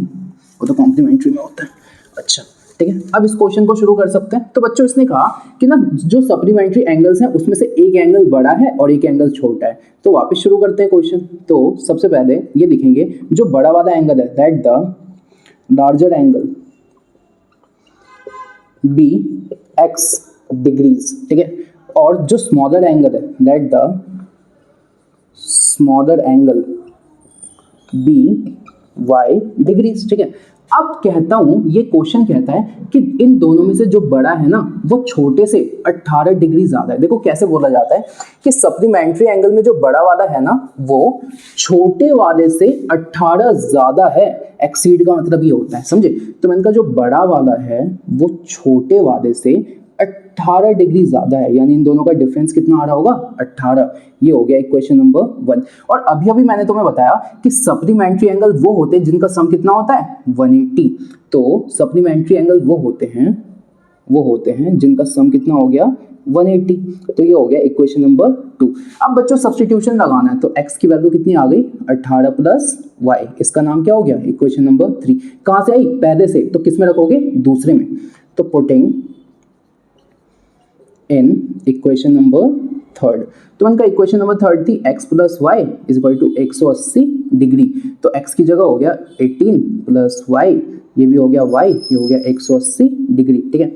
वो तो कॉम्प्लीमेंट्री में होता है। अच्छा ठीक है, अब इस क्वेश्चन को शुरू कर सकते हैं। तो बच्चों इसने कहा कि ना जो सप्लीमेंट्री एंगल्स हैं उसमें से एक एंगल बड़ा है और एक एंगल छोटा है। तो वापस शुरू करते हैं क्वेश्चन। तो सबसे पहले ये लिखेंगे जो बड़ा वाला एंगल है that the larger angle be x degrees, ठीक है, और जो स्मॉलर एंगल है that the smaller angle be y degrees, ठीक है। अब कहता हूं ये क्वेश्चन कहता है कि इन दोनों में से जो बड़ा है ना वो छोटे से 18 डिग्री ज्यादा है। देखो कैसे बोला जाता है कि सप्लीमेंट्री एंगल में जो बड़ा वाला है ना वो छोटे वाले से 18 ज्यादा है। एक्सीड का मतलब ये होता है, समझे। तो मैंने कहा जो बड़ा वाला है वो छोटे वाले से 18 डिग्री ज्यादा है, यानी इन दोनों का डिफरेंस कितना आ रहा होगा 18। ये हो गया इक्वेशन नंबर 1। और अभी अभी मैंने तुम्हें बताया कि सप्लीमेंट्री एंगल वो होते हैं जिनका सम कितना होता है 180। तो सप्लीमेंट्री एंगल वो होते हैं जिनका सम कितना हो गया 180। तो ये हो गया इक्वेशन नंबर 2। अब बच्चों सब्स्टिट्यूशन लगाना है, तो x की वैल्यू कितनी आ गई 18 प्लस y, इसका नाम क्या हो गया इक्वेशन नंबर 3। कहां से आई पहले से, तो किस में रखोगे दूसरे में। तो पुटिंग इन इक्वेशन नंबर 3, तो मैंने कहा इक्वेशन नंबर 3 थी x plus y is equal to 180 degree. तो x की जगह हो गया 18 प्लस वाई, ये भी हो गया y, ये हो गया 180 डिग्री, ठीक है।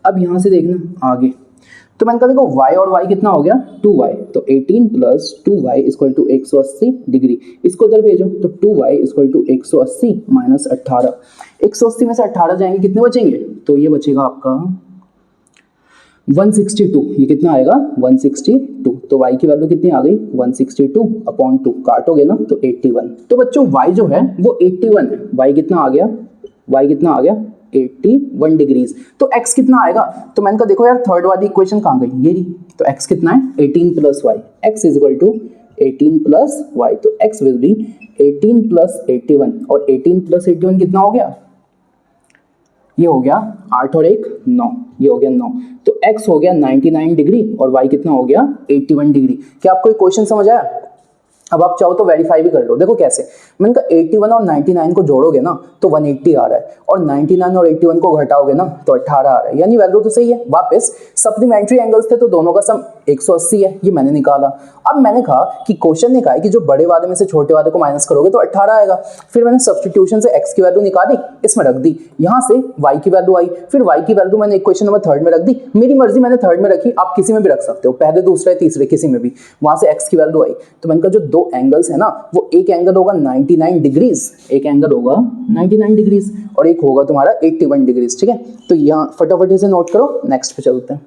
अब यहाँ से देखना आगे, तो मैंने कहा देखो y और y कितना हो गया 2y, तो 18 plus 2y is equal to 180 degree. इसको उधर भेजो तो 2y is equal to 180 minus 18। 180 में से 18 जाएंगे कितने बचेंगे, तो ये बचेगा आपका 162। ये कितना आएगा 162। तो y की वैल्यू कितनी आ गई 162 अपॉन 2, काटोगे ना तो 81। तो बच्चों y जो है वो 81 है। y कितना आ गया 81 डिग्रीज। तो x कितना आएगा, तो मैंने कहा देखो यार थर्ड वाली इक्वेशन कहाँ गई, ये रही। तो x कितना है 18 plus y, x is equal to 18 plus y. तो x विल बी 18 प्लस 81, और 18 प्लस 81 कितना हो गया, ये हो गया 8 और 1 9, ये हो गया 9। तो x हो गया 99 डिग्री और y कितना हो गया 81 डिग्री। क्या आपको ये क्वेश्चन समझ आया। अब आप चाहो तो वेरीफाई भी कर लो। देखो कैसे, मैंने कहा 81 और 99 को जोड़ोगे ना तो 180 आ रहा है, और 99 और 81 को घटाओगे ना तो 18 आ रहा है, यानी वैल्यू तो सही है। वापस सप्लीमेंट्री एंगल्स थे तो दोनों का सम 180 है, ये मैंने निकाला। अब मैंने कहा कि क्वेश्चन ने कहा कि जो बड़े वाले में से छोटे वाले को माइनस करोगे तो 18 आएगा। फिर मैंने सब्स्टिट्यूशन से x की वैल्यू निकाली, इसमें रख दी, यहाँ से y की वैल्यू आई, फिर y की वैल्यू मैंने इक्वेशन नंबर 3 में रख दी। मेरी मर्जी मैंने 3 में रखी, आप किसी में भी रख सकते हो, पहले दूसरे तीसरे किसी में भी। वहां से x की वैल्यू आई, तो मैंने कहा जो दो एंगल्स है ना वो एक एंगल होगा 99 डिग्रीज, एक एंगल होगा 99 डिग्रीज और एक होगा तुम्हारा 81 डिग्रीज, ठीक है। तो यहाँ फटाफट इसे नोट करो, नेक्स्ट पे चलते हैं।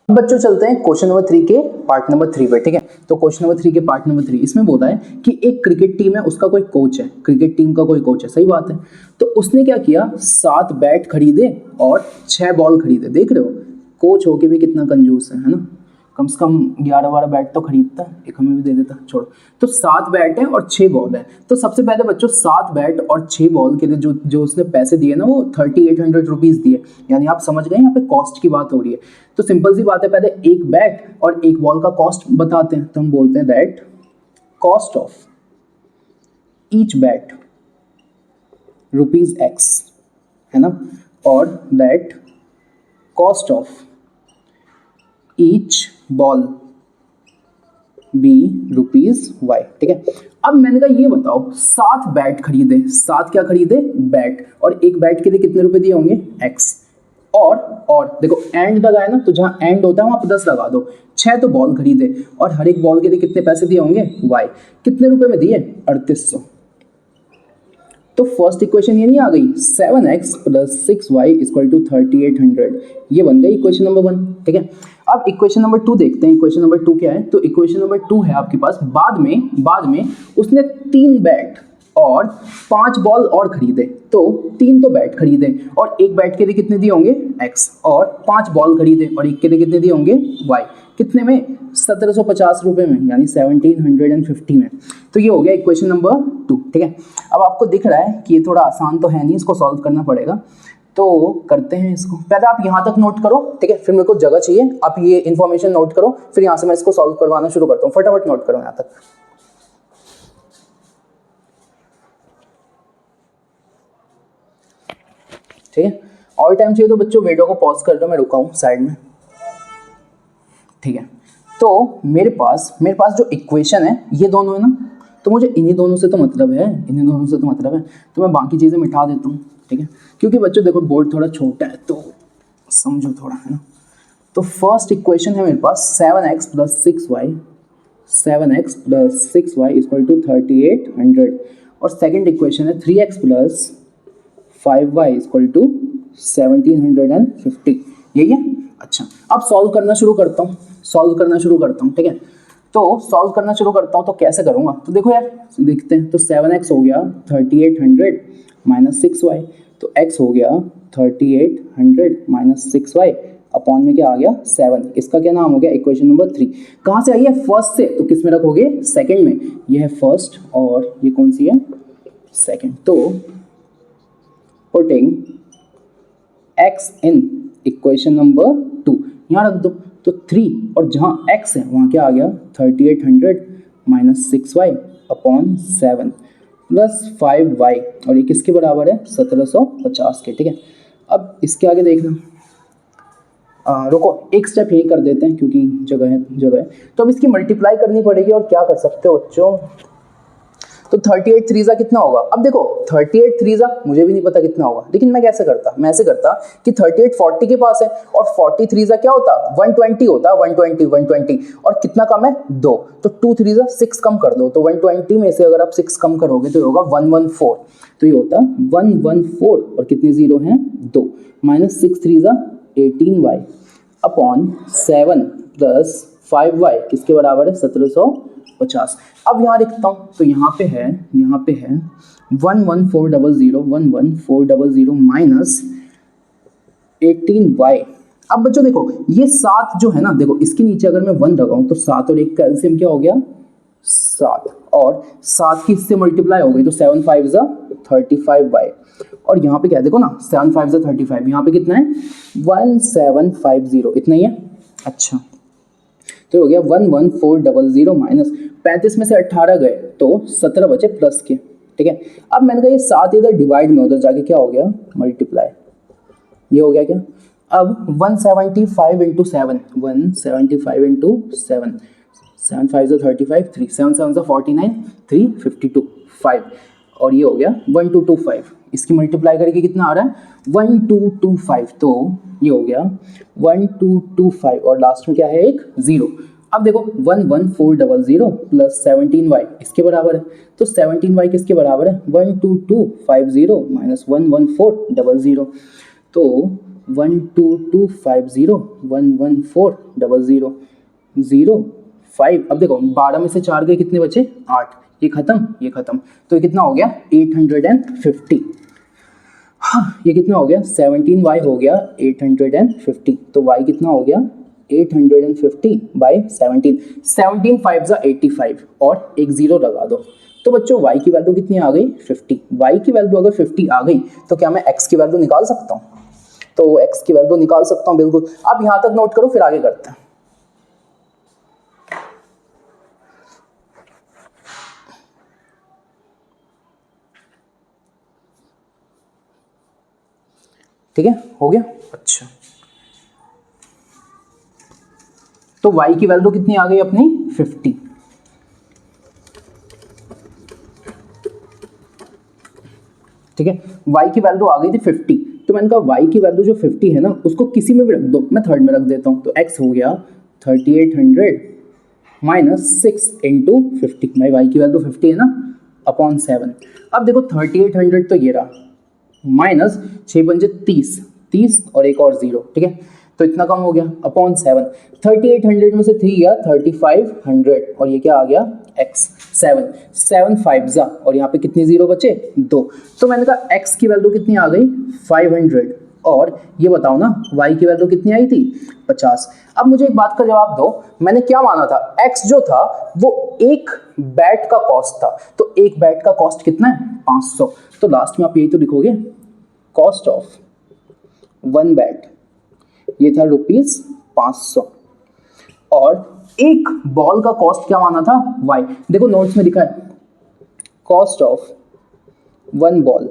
अब बच्चों चलते हैं क्वेश्चन नंबर 3 के पार्ट नंबर 3 पे, ठीक है। तो क्वेश्चन नंबर 3 के पार्ट नंबर 3 इसमें बोला है कि एक क्रिकेट टीम है, उसका कोई कोच है, क्रिकेट टीम का कोई कोच है, सही बात है। तो उसने क्या किया, 7 बैट खरीदे और 6 बॉल खरीदे। देख रहे हो कोच होके भी कितना कंजूस है ना। कम से कम 11-12 बैट तो खरीदता, एक हमें भी दे देता, छोड़ो। तो 7 बैट है और 6 बॉल है। तो सबसे पहले बच्चों 7 बैट और 6 बॉल के लिए जो उसने पैसे दिए ना, वो 3800 रुपीज़ दिए। यानी आप समझ गए यहाँ पे कॉस्ट की बात हो रही है। तो सिंपल सी बात है, पहले एक बैट और एक बॉल का कॉस्ट बताते हैं। तो हम बोलते हैं that cost of each bat ₹X है ना, और that cost of each ball be ₹Y, ठीक है। अब मैंने कहा ये बताओ 7 बैट खरीदे, 7 क्या खरीदे, बैट, और एक बैट के लिए कितने रुपए दिए होंगे, X। और देखो एंड लगाए ना, तो जहां एंड होता है वहां पर 10 लगा दो। 6 तो बॉल खरीदे और हर एक बॉल के लिए कितने पैसे दिए होंगे, Y। कितने रुपए में दिए, 3800। तो फर्स्ट इक्वेशन ये नहीं आ गई, 7x + 6y = 3800, ये बन गई इक्वेशन नंबर 1, ठीक है। अब इक्वेशन नंबर 2 देखते हैं। इक्वेशन नंबर 2 क्या है, तो इक्वेशन नंबर 2 है आपके पास, बाद में उसने 3 बैट और 5 बॉल और खरीदे। तो 3 तो बैट खरीदे और एक बैट के लिए कितने दिए होंगे, X, और 5 बॉल खरीदे और एक के लिए कितने दिए होंगे, Y। कितने में, 1750 रुपए में, यानी 1750 में। तो ये हो गया इक्वेशन नंबर 2, ठीक है। अब आपको दिख रहा है कि ये थोड़ा आसान तो है नहीं, इसको सॉल्व करना पड़ेगा। तो करते हैं इसको। पहले आप यहाँ तक नोट करो, ठीक है, फिर मेरे को जगह चाहिए, आप ये इन्फॉर्मेशन नोट करो, फिर यहाँ से मैं इसको सॉल्व करवाना शुरू करता हूँ। फटाफट नोट करो यहाँ तक। ठीक है, और टाइम चाहिए तो बच्चों वीडियो को पॉज कर दो, मैं रुका हूँ साइड में, ठीक है। तो मेरे पास जो इक्वेशन है ये दोनों है ना, तो मुझे इन्हीं दोनों से तो मतलब है, तो मैं बाकी चीज़ें मिटा देता हूँ, ठीक है। क्योंकि बच्चों देखो बोर्ड थोड़ा छोटा है तो समझो थोड़ा, है ना। तो फर्स्ट इक्वेशन है मेरे पास 7x + 6y = 3800, और सेकंड इक्वेशन है 3x + 5y = 1750, यही है। अच्छा, अब सॉल्व करना शुरू करता हूँ, ठीक है। तो सॉल्व करना शुरू करता हूँ, तो कैसे करूँगा, तो देखो यार देखते हैं। तो 7x हो गया 3800 - 6y, तो x हो गया 3800 - 6y, अपॉन में क्या आ गया, 7। इसका क्या नाम हो गया, इक्वेशन नंबर 3। कहाँ से आई है, फर्स्ट से, तो किस में रखोगे, सेकंड में। ये है फर्स्ट और ये कौन सी है, सेकंड। तो पुटिंग x इन इक्वेशन नंबर 2, यहाँ रख दो। तो 3 और जहाँ x है वहाँ क्या आ गया, 3800 - 6y अपॉन 7 + 5y, और ये किसके बराबर है, 1750 के, ठीक है। अब इसके आगे देखना, रुको एक स्टेप यही कर देते हैं क्योंकि जगह है। तो अब इसकी मल्टीप्लाई करनी पड़ेगी, और क्या कर सकते हो बच्चों, तो 38 3 कितना होगा। अब देखो 38 3 मुझे भी नहीं पता कितना होगा, लेकिन मैं कैसे करता, मैं ऐसे करता कि 38 40 के पास है, और 40 3 क्या होता, 120 होता, 120, और कितना कम है, 2। तो 2 3 6 कम कर दो, तो 120 में से अगर आप 6 कम करोगे तो ये होगा 114। तो ये होता 114, और कितने जीरो हैं, 2, -6 3 18y अपॉन 7 + 5y किसके बराबर है, 1750। अब यहाँ लिखता हूँ, तो यहाँ पे है 11400 माइनस 18y। अब बच्चों देखो ये 7 जो है ना, देखो इसके नीचे अगर मैं 1 लगाऊं तो 7 और 1 का एलसीएम क्या हो गया, 7, और 7 की इससे मल्टीप्लाई हो गई, तो 7 5 35y, और यहाँ पे क्या है देखो ना, 7 5 35, यहाँ पे कितना है, 1750, इतना ही है। अच्छा, तो हो गया 11400 माइनस 35 में से 18 गए तो 17 बचे प्लस के, ठीक है। अब मैंने कहा ये 7 इधर डिवाइड में, उधर जाके क्या हो गया, मल्टीप्लाई, ये हो गया क्या। अब 175 × 7, 175 × 7, 7 5 35, 3 7 7 49, 3 52 5, और ये हो गया 1225। इसकी मल्टीप्लाई करके कितना आ रहा है, 1225, तो ये हो गया 1225, और लास्ट में क्या है, एक 0। अब देखो 11400 + 17y इसके बराबर है, तो 17y किसके बराबर है, 12250 - 11400, तो 12250 11400 05। अब देखो 12 में से 4 गए, कितने बचे 8, ये खत्म, तो ये कितना हो गया 850। हाँ ये कितना हो गया 17y हो गया 850, तो y कितना हो गया 850 बाई 17, 17 5 जा 85 और एक जीरो लगा दो। तो बच्चों y की वैल्यू कितनी आ गई 50। y की वैल्यू अगर 50 आ गई तो क्या मैं x की वैल्यू निकाल सकता हूँ? तो x की वैल्यू निकाल सकता हूँ बिल्कुल। आप यहां तक नोट करो, फिर आगे करते हैं। ठीक है, हो गया। अच्छा, तो y की वैल्यू कितनी आ गई अपनी 50। ठीक है, y की वैल्यू आ गई थी 50, तो मैंने कहा y की वैल्यू जो 50 है ना उसको किसी में भी रख दो, मैं थर्ड में रख देता हूं, तो x हो गया 3800 माइनस 6 इंटू 50। भाई y की वैल्यू 50 है ना, अपॉन 7। अब देखो 3800 तो ये रहा, माइनस 6 पंजे 30, 30 और एक और जीरो, ठीक है, तो इतना कम हो गया, अपॉन 7। 3800 में से 3 गया 3500 और ये क्या आ गया x 7, 7 5 जा और यहाँ पे कितनी जीरो बचे 2, तो मैंने कहा x की वैल्यू कितनी आ गई 500 और ये बताओ ना y की वैल्यू कितनी आई थी 50। अब मुझे एक बात का जवाब दो, मैंने क्या माना था, x जो था वो एक बैट का कॉस्ट था, तो एक बैट का कॉस्ट कितना है 500, तो लास्ट में आप यही तो लिखोगे कॉस्ट ऑफ 1 बैट, ये था ₹500 और एक बॉल का कॉस्ट क्या माना था y। देखो नोट्स में लिखा है कॉस्ट ऑफ 1 बॉल,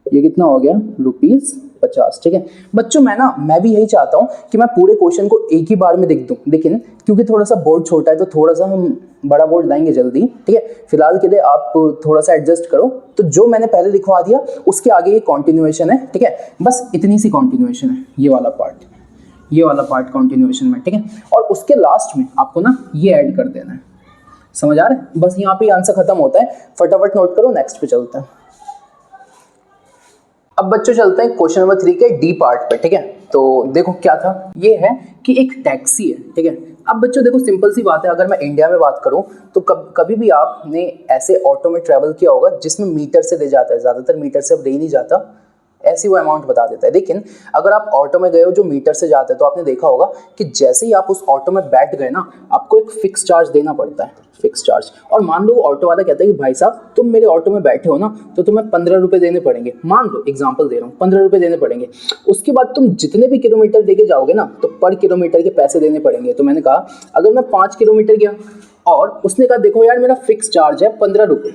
ये कितना हो गया ₹50। ठीक है बच्चों, मैं भी यही चाहता हूं कि मैं पूरे क्वेश्चन को एक ही बार में लिख दूं, लेकिन क्योंकि थोड़ा सा बोर्ड छोटा है तो थोड़ा सा हम बड़ा बोर्ड लाएंगे जल्दी। ठीक है, फिलहाल के लिए आप थोड़ा सा एडजस्ट करो। तो जो मैंने पहले लिखवा दिया उसके आगे ये कॉन्टिन्यूएशन है। ठीक है, बस इतनी सी कॉन्टिन्यूएशन है, ये वाला पार्ट कॉन्टिन्यूएशन में। ठीक है, और उसके लास्ट में आपको ना ये ऐड कर देना है, समझ आ रहा है? बस यहाँ पे आंसर खत्म होता है, फटाफट नोट करो, नेक्स्ट पे चलते हैं। अब बच्चों चलते हैं क्वेश्चन नंबर 3 के डी पार्ट पे। ठीक है, तो देखो क्या था, ये है कि एक टैक्सी है। ठीक है, अब बच्चों देखो सिंपल सी बात है, अगर मैं इंडिया में बात करूं तो कभी भी आपने ऐसे ऑटो में ट्रैवल किया होगा जिसमें मीटर से ले जाता है, ज्यादातर मीटर से अब ले नहीं जाता, ऐसी वो अमाउंट बता देता है। लेकिन अगर आप ऑटो में गए हो जो मीटर से जाते हैं तो आपने देखा होगा कि जैसे ही आप उस ऑटो में बैठ गए ना, आपको एक फिक्स चार्ज देना पड़ता है, फिक्स चार्ज। और मान लो ऑटो वाला कहता है कि भाई साहब तुम मेरे ऑटो में बैठे हो ना, तो तुम्हें 15 रुपये देने पड़ेंगे, मान लो एग्जाम्पल दे रहा हूँ, 15 रुपये देने पड़ेंगे। उसके बाद तुम जितने भी किलोमीटर लेके जाओगे ना, तो पर किलोमीटर के पैसे देने पड़ेंगे। तो मैंने कहा अगर मैं 5 किलोमीटर गया और उसने कहा देखो यार मेरा फिक्स चार्ज है 15 रुपये,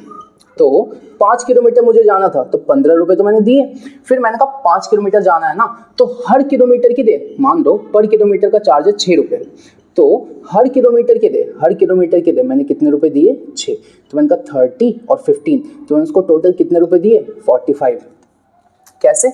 तो 5 किलोमीटर मुझे जाना था तो 15 रुपये तो मैंने दिए। फिर मैंने कहा 5 किलोमीटर जाना है ना, तो हर किलोमीटर के दे, मान लो पर किलोमीटर का चार्ज है 6 रुपये, तो हर किलोमीटर के दे मैंने कितने रुपए दिए 6, तो मैंने कहा 30 और 15, तो मैंने उसको टोटल कितने रुपए दिए 45। कैसे?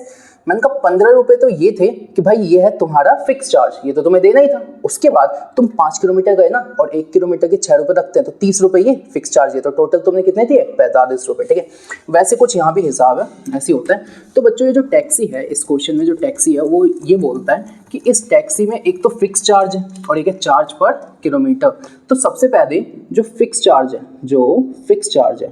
मैंने कहा 15 रुपए तो ये थे कि भाई ये है तुम्हारा फिक्स चार्ज, ये तो तुम्हें देना ही था। उसके बाद तुम 5 किलोमीटर गए ना और 1 किलोमीटर के 6 रुपए रखते हैं, तो 30 रुपए ये फिक्स चार्ज है, तो टोटल तुमने कितने दिए 45 रुपए। ठीक है, वैसे कुछ यहाँ भी हिसाब है, ऐसे होता है। तो बच्चों ये जो टैक्सी है, इस क्वेश्चन में जो टैक्सी है वो ये बोलता है कि इस टैक्सी में एक तो फिक्स चार्ज है और एक है चार्ज पर किलोमीटर। तो सबसे पहले जो फिक्स चार्ज है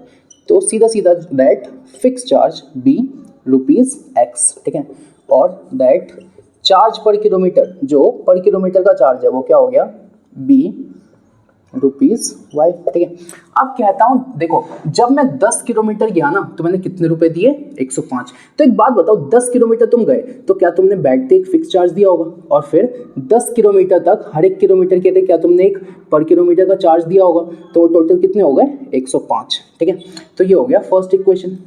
तो सीधा सीधा that fix charge be ₹x। ठीक है, और दैट चार्ज पर किलोमीटर, जो पर किलोमीटर का चार्ज है वो क्या हो गया बी ₹y। ठीक है, अब कहता हूं देखो जब मैं 10 किलोमीटर गया ना तो मैंने कितने रुपए दिए 105। तो एक बात बताओ 10 किलोमीटर तुम गए तो क्या तुमने बैठते एक फिक्स चार्ज दिया होगा, और फिर 10 किलोमीटर तक हर एक किलोमीटर के लिए क्या तुमने एक पर किलोमीटर का चार्ज दिया होगा, तो टोटल कितने हो गए 105। ठीक है, तो ये हो गया फर्स्ट इक्वेशन।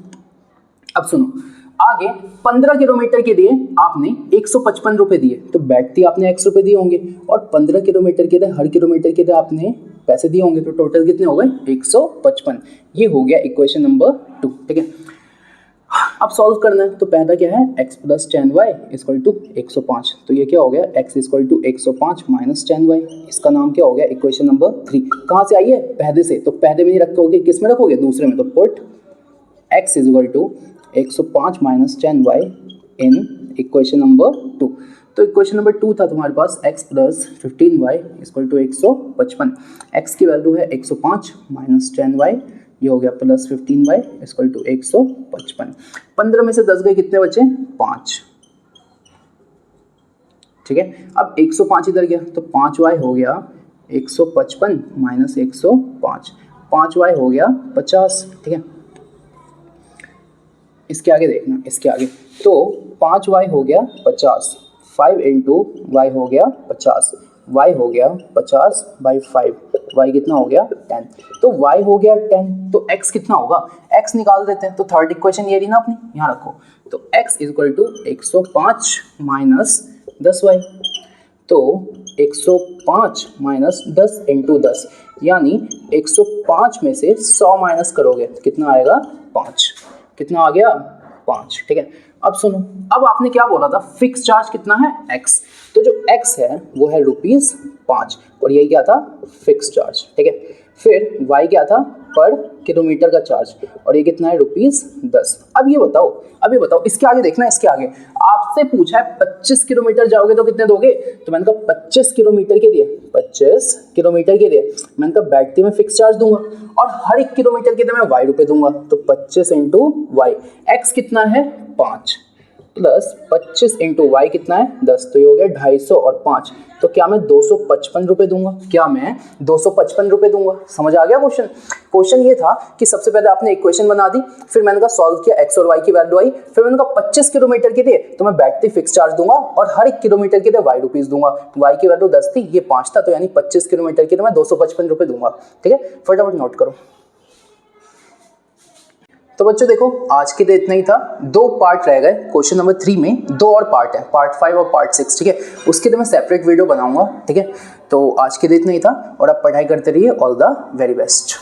अब सुनो आगे 15 किलोमीटर के लिए आपने 155 रुपए दिए, तो बैठती आपने x रुपए दिए होंगे, और 15 किलोमीटर के लिए हर किलोमीटर के लिए आपने पैसे दिए होंगे, तो टोटल कितने हो गए 155। ये हो गया इक्वेशन नंबर 2। ठीक है, अब सॉल्व करना है, तो पहला क्या है x plus 10y equal to 105, तो ये क्या हो गया x equal to 105 minus 10y, इसका नाम क्या हो गया इक्वेशन नंबर 3। कहाँ से आई है पहले से, तो पहले में नहीं रखोगे, किस में रखोगे दूसरे में, तो put x equal to 105 minus 10y in equation number 2। तो इक्वेशन नंबर 2 था तुम्हारे पास x plus 15y equal to 155। x की वैल्यू है 105 माइनस 10y, ये हो गया प्लस 15y इक्वल टू 155। 15 में से 10 गए, कितने बचे? 5। ठीक है, अब 105 इधर गया तो 5y हो गया 155 माइनस 105, 5y हो गया 50। ठीक है, इसके आगे देखना, इसके आगे तो 5y हो गया 50, 5 इंटू वाई हो गया 50, y हो गया 50 बाई 5, y कितना हो गया 10। तो y हो गया 10, तो x कितना होगा? x निकाल देते हैं। तो थर्ड इक्वेशन ये रही ना अपनी, यहाँ रखो। तो x equal to 105 minus 10y, तो 105 माइनस 10 इंटू 10, यानी 105 में से 100 माइनस करोगे तो कितना आएगा? 5। कितना आ गया? 5। ठीक है, अब सुनो, अब आपने क्या बोला था? फिक्स चार्ज कितना है? x। तो जो x है वो है ₹5 और ये क्या था? Fix charge. ठीक है, फिर y क्या था? पर किलोमीटर का चार्ज, और ये कितना है? ₹10। अब ये बताओ इसके आगे देखना, इसके आगे आपसे पूछा है 25 किलोमीटर जाओगे तो कितने दोगे? तो मैंने कहा 25 किलोमीटर के लिए मैंने कहा बैटरी में फिक्स चार्ज दूंगा और हर 1 किलोमीटर के लिए मैं y रुपए दूंगा। तो 25 इंटू वाई, x कितना है? 5 प्लस 25 इंटू वाई कितना है? 10, तो ये हो गया 250 और 5, तो क्या मैं 255 रुपए दूंगा? क्या मैं 255 रुपए दूंगा? समझ आ गया क्वेश्चन? क्वेश्चन ये था कि सबसे पहले आपने इक्वेशन बना दी, फिर मैंने कहा सॉल्व किया, x और y की वैल्यू आई, फिर मैंने कहा 25 किलोमीटर के लिए तो मैं बैटरी फिक्स चार्ज दूंगा और हर 1 किलोमीटर के लिए y रुपीस दूंगा। y की वैल्यू 10 थी, ये 5 था, तो यानी 25 किलोमीटर के लिए मैं 255 रुपए दूंगा। ठीक है, फटाफट नोट करो। तो बच्चों देखो, आज के लिए इतना ही था। 2 पार्ट रह गए क्वेश्चन नंबर 3 में, 2 और पार्ट है, पार्ट 5 और पार्ट 6। ठीक है, उसके लिए मैं सेपरेट वीडियो बनाऊंगा। ठीक है, तो आज के लिए इतना ही था और आप पढ़ाई करते रहिए। All the very best.